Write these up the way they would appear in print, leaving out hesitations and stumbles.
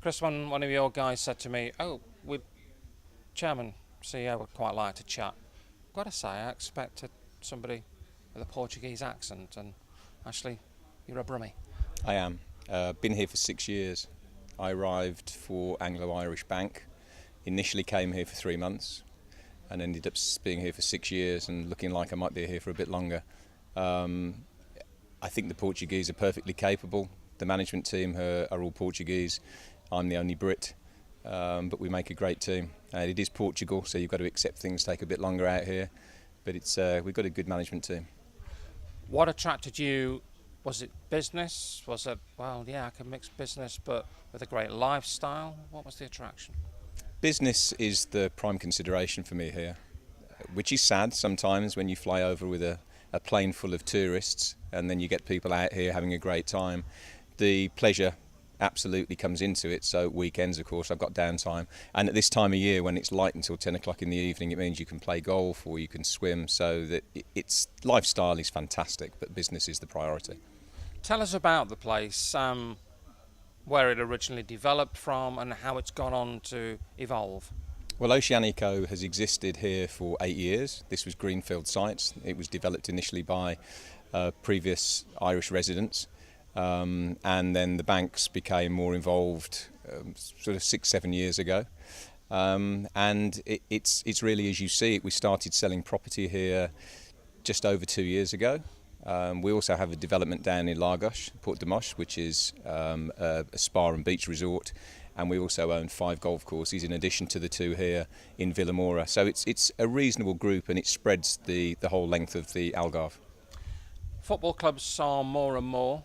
Chris, one of your guys said to me, "Oh, with Chairman CEO would quite like to chat." I've got to say, I expected somebody with a Portuguese accent, and actually, you're a Brummie. I am. Been here for 6 years. I arrived for Anglo-Irish Bank. Initially came here for 3 months and ended up being here for 6 years and looking like I might be here for a bit longer. I think the Portuguese are perfectly capable. The management team are all Portuguese. I'm the only Brit, but we make a great team. It is Portugal, so you've got to accept things take a bit longer out here, but we've got a good management team. What attracted you? Was it business? Was it, well, yeah, I can mix business but with a great lifestyle? What was the attraction? Business is the prime consideration for me here, which is sad sometimes when you fly over with a plane full of tourists and then you get people out here having a great time. The pleasure absolutely comes into it. So weekends, of course, I've got downtime, and at this time of year when it's light until 10 o'clock in the evening, it means you can play golf or you can swim, so that it's lifestyle is fantastic, but business is the priority. Tell us about the place, where it originally developed from and how it's gone on to evolve. Well, Oceânico has existed here for 8 years. This was greenfield sites. It was developed initially by previous Irish residents, and then the banks became more involved sort of 6-7 years ago. And it's really, as you see it, we started selling property here just over 2 years ago. We also have a development down in Lagos, Port de Mosh, which is a spa and beach resort, and we also own 5 golf courses in addition to the 2 here in Villamora. So it's a reasonable group, and it spreads the whole length of the Algarve. Football clubs are more and more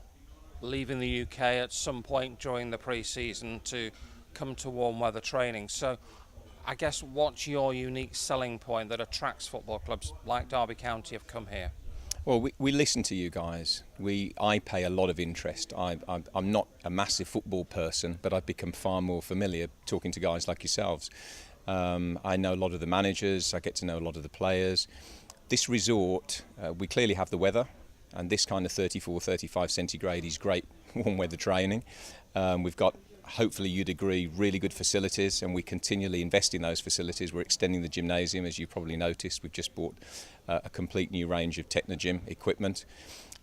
leaving the UK at some point during the pre-season to come to warm weather training. So I guess what's your unique selling point that attracts football clubs like Derby County have come here? Well, we listen to you guys. I pay a lot of interest. I'm not a massive football person, but I've become far more familiar talking to guys like yourselves. I know a lot of the managers. I get to know a lot of the players. This resort, we clearly have the weather, and this kind of 34, 35 centigrade is great warm weather training. We've got, hopefully you'd agree, really good facilities, and we continually invest in those facilities. We're extending the gymnasium, as you probably noticed. We've just bought a complete new range of Technogym equipment,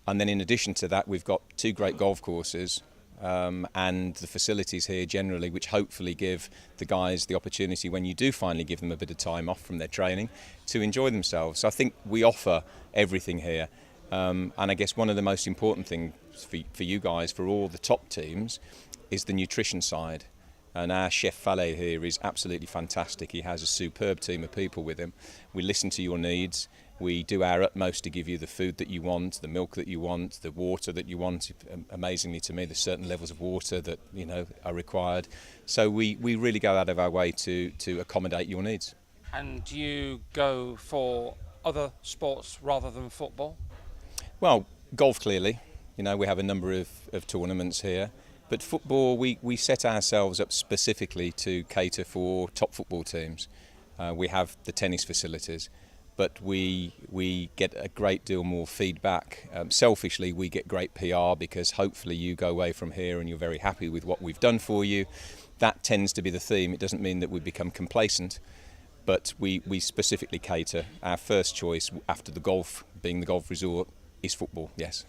and then in addition to that, we've got 2 great golf courses, and the facilities here generally, which hopefully give the guys the opportunity, when you do finally give them a bit of time off from their training, to enjoy themselves. So I think we offer everything here, and I guess one of the most important things for you guys, for all the top teams, is the nutrition side. And our chef Fale here is absolutely fantastic. He has a superb team of people with him. We listen to your needs. We do our utmost to give you the food that you want, the milk that you want, the water that you want. Amazingly to me, there's certain levels of water that are required. So we really go out of our way to accommodate your needs. And do you go for other sports rather than football? Well, golf clearly. We have a number of tournaments here. But football, we set ourselves up specifically to cater for top football teams. We have the tennis facilities, but we get a great deal more feedback. Selfishly, we get great PR because hopefully you go away from here and you're very happy with what we've done for you. That tends to be the theme. It doesn't mean that we become complacent, but we specifically cater. Our first choice after the golf, being the golf resort, is football, yes.